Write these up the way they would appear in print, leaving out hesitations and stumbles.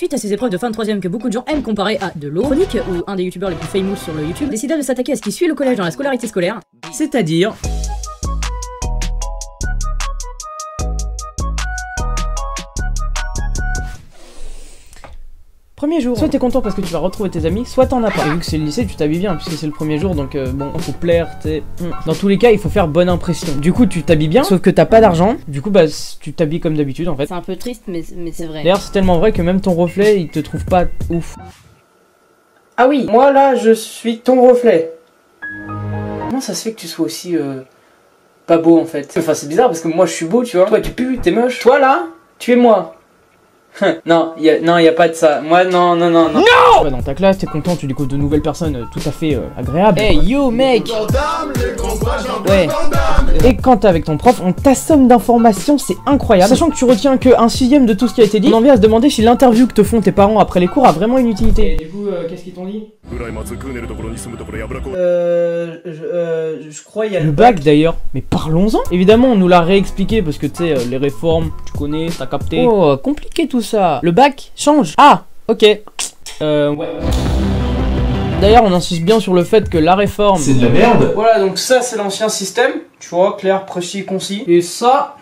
Suite à ces épreuves de fin de 3ème que beaucoup de gens aiment comparer à de l'eau, Chronique, ou un des youtubeurs les plus famous sur le YouTube, décida de s'attaquer à ce qui suit le collège dans la scolarité scolaire, c'est-à-dire... Premier jour, soit t'es content parce que tu vas retrouver tes amis, soit t'en as pas. Et vu que c'est le lycée, tu t'habilles bien puisque c'est le premier jour, donc bon, faut plaire, t'sais. Dans tous les cas, il faut faire bonne impression. Du coup, tu t'habilles bien, sauf que t'as pas d'argent. Du coup, bah, tu t'habilles comme d'habitude en fait. C'est un peu triste, mais c'est vrai. D'ailleurs, c'est tellement vrai que même ton reflet, il te trouve pas ouf. Ah oui, moi là, je suis ton reflet. Comment ça se fait que tu sois aussi pas beau en fait? Enfin, c'est bizarre parce que moi je suis beau, tu vois. Toi, tu pues, t'es moche. Toi là, tu es moi. Non, y a pas de ça. Moi, non. Non! Ouais, dans ta classe, t'es content, tu découvres de nouvelles personnes tout à fait agréables. Hey yo mec! Ouais. Et quand t'es avec ton prof, on t'assomme d'informations, c'est incroyable. Sachant que tu retiens que un sixième de tout ce qui a été dit, on en vient à se demander si l'interview que te font tes parents après les cours a vraiment une utilité. Et du coup, qu'est-ce qu'ils t'ont dit? Je crois il y a le bac d'ailleurs. Mais parlons-en. Évidemment, on nous l'a réexpliqué parce que tu sais, les réformes, tu connais, t'as capté. Oh, compliqué tout ça. Le bac change. Ah, ok. Ouais. D'ailleurs, on insiste bien sur le fait que la réforme... C'est de la merde. Voilà, donc ça, c'est l'ancien système. Tu vois, clair, précis, concis. Et ça...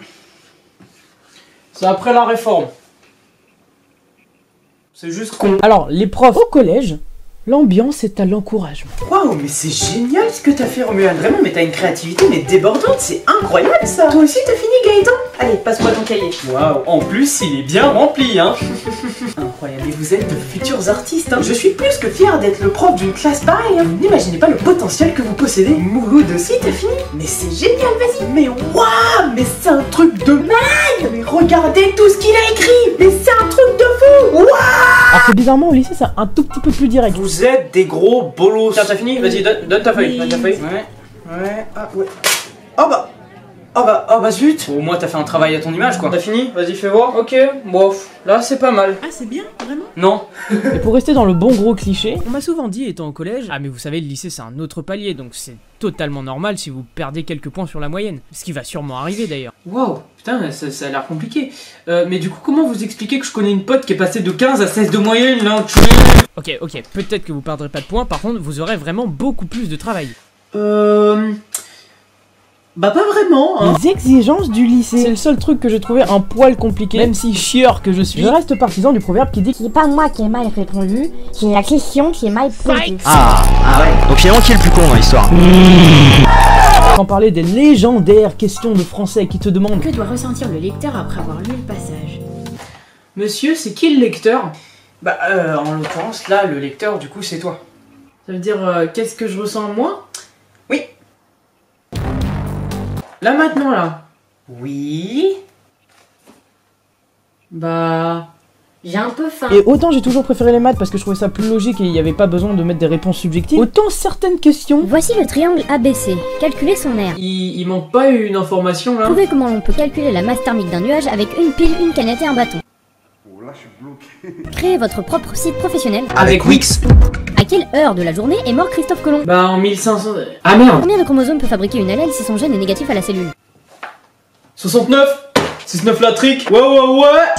c'est après la réforme. C'est juste con. Alors, les profs au collège, l'ambiance est à l'encouragement. Waouh, mais c'est génial ce que t'as fait, Romuald. Vraiment, mais t'as une créativité mais débordante. C'est incroyable ça. Toi aussi, t'as fini, Gaëtan? Allez, passe-moi ton cahier. Waouh, en plus, il est bien rempli, hein. Incroyable, et vous êtes de futurs artistes, hein. Je suis plus que fier d'être le prof d'une classe pareille, hein. Vous n'imaginez pas le potentiel que vous possédez. Mouloud aussi, t'as fini? Mais c'est génial, vas-y. Mais waouh, mais c'est un truc de malade. Mais regardez tout ce qu'il a écrit. Mais c'est un truc de fou. Waouh. Alors que bizarrement, au lycée, c'est un tout petit peu plus direct. Vous êtes des gros bolos. Tiens, t'as fini? Vas-y, donne ta feuille. Oui. Donne ta feuille. Ouais. Ah, ouais. Oh bah zut. Au moins t'as fait un travail à ton image quoi. T'as fini? Vas-y fais voir. Ok, bof, là c'est pas mal. Ah c'est bien, vraiment? Non. Et pour rester dans le bon gros cliché, on m'a souvent dit étant au collège, ah mais vous savez le lycée c'est un autre palier donc c'est totalement normal si vous perdez quelques points sur la moyenne. Ce qui va sûrement arriver d'ailleurs. Wow, putain ça a l'air compliqué. Mais du coup comment vous expliquez que je connais une pote qui est passée de 15 à 16 de moyenne là? Ok, peut-être que vous perdrez pas de points, par contre vous aurez vraiment beaucoup plus de travail. Bah pas vraiment, hein. Les exigences du lycée. C'est le seul truc que j'ai trouvé un poil compliqué, même si chieur que je suis. Je reste partisan du proverbe qui dit c'est pas moi qui ai mal répondu, c'est la question qui est mal posée. Ah ouais. Donc finalement qui est le plus con dans l'histoire? Sans parler des légendaires questions de français qui te demandent que doit ressentir le lecteur après avoir lu le passage. Monsieur, c'est qui le lecteur? Bah en l'occurrence là, le lecteur du coup c'est toi. Ça veut dire qu'est-ce que je ressens moi? Oui. Là maintenant là. Oui. Bah... j'ai un peu faim. Et autant j'ai toujours préféré les maths parce que je trouvais ça plus logique et il n'y avait pas besoin de mettre des réponses subjectives, autant certaines questions... Voici le triangle ABC. Calculez son aire. Il manque pas une information là? Trouvez comment on peut calculer la masse thermique d'un nuage avec une pile, une canette et un bâton. Oh là je suis bloqué. Créez votre propre site professionnel. Avec Wix. À quelle heure de la journée est mort Christophe Colomb? Bah en 1500... Ah merde. Combien de chromosomes peut fabriquer une allèle si son gène est négatif à la cellule? 69. 69 la trick. Ouais.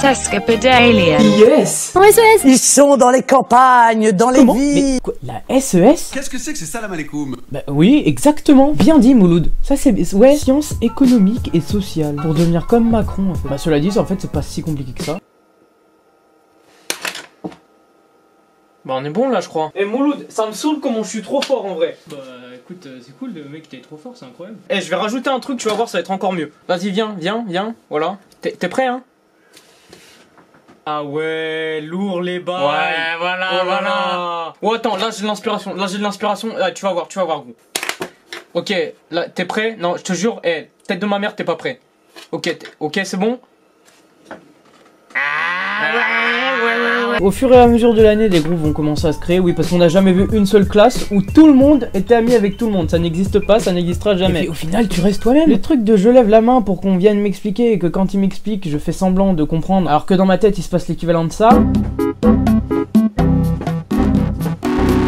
Tescapedalia. Yes. En SES. Ils sont dans les campagnes, dans les Comment? villes. Mais quoi? La SES? Qu'est-ce que c'est salam alaikum? Bah oui, exactement. Bien dit Mouloud. Ça c'est... ouais, sciences économiques et sociales. Pour devenir comme Macron en fait. Bah cela dit, en fait c'est pas si compliqué que ça. Bah on est bon là je crois. Eh Mouloud, ça me saoule comment je suis trop fort en vrai. Bah écoute, c'est cool le mec t'es trop fort, c'est incroyable. Eh je vais rajouter un truc, tu vas voir ça va être encore mieux. Vas-y viens, voilà. T'es prêt hein? Ah ouais, lourd les balles. Ouais voilà. Oh attends, là j'ai de l'inspiration, tu vas voir gros. Ok, là t'es prêt? Non je te jure, tête de ma mère t'es pas prêt. Ok c'est bon? Au fur et à mesure de l'année, des groupes vont commencer à se créer, oui, parce qu'on n'a jamais vu une seule classe où tout le monde était ami avec tout le monde. Ça n'existe pas, ça n'existera jamais. Et puis, au final, tu restes toi-même. Le truc de je lève la main pour qu'on vienne m'expliquer et que quand il m'explique, je fais semblant de comprendre, alors que dans ma tête, il se passe l'équivalent de ça.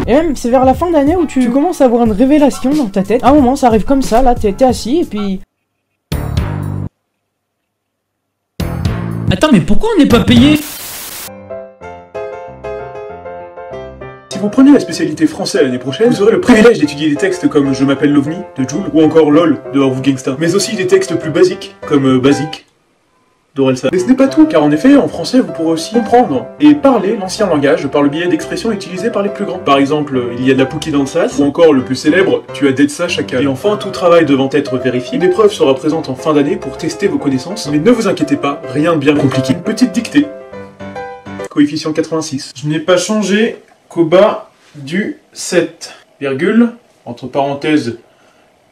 Et même, c'est vers la fin d'année où tu commences à avoir une révélation dans ta tête. À un moment, ça arrive comme ça, là, t'es assis, et puis... Attends, mais pourquoi on n'est pas payé? Si vous prenez la spécialité français l'année prochaine, vous aurez le privilège d'étudier des textes comme Je m'appelle l'OVNI de Jul ou encore LOL de Orvou Gangsta, mais aussi des textes plus basiques comme Basique d'Orelsan. Mais ce n'est pas tout, car en effet, en français, vous pourrez aussi comprendre et parler l'ancien langage par le biais d'expressions utilisées par les plus grands. Par exemple, il y a de la Pouki dans le sas, ou encore le plus célèbre, tu as dead ça chacun. Et enfin, tout travail devant être vérifié, une épreuve sera présente en fin d'année pour tester vos connaissances, mais ne vous inquiétez pas, rien de bien compliqué. Une petite dictée. Coefficient 86. Je n'ai pas changé qu'au bas du 7, virgule, entre parenthèses,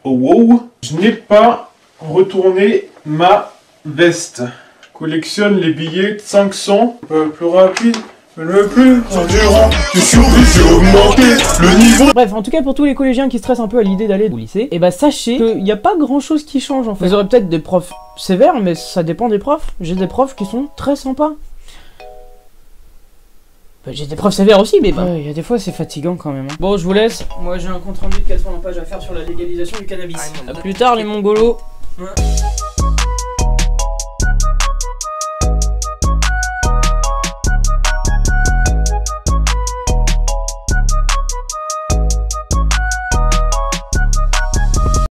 oh wow, je n'ai pas retourné ma veste. Collectionne les billets de 500, plus rapide, le plus endurant, je suis obligé d'augmenter le niveau. Bref, en tout cas pour tous les collégiens qui stressent un peu à l'idée d'aller au lycée, et bah sachez qu'il n'y a pas grand chose qui change en fait. Vous aurez peut-être des profs sévères, mais ça dépend des profs. J'ai des profs qui sont très sympas. Bah, j'ai des profs sévères aussi, mais il y a des fois c'est fatigant quand même. Hein. Bon, je vous laisse. Moi j'ai un compte rendu de 80 pages à faire sur la légalisation du cannabis. A plus tard les mongolos. Ouais.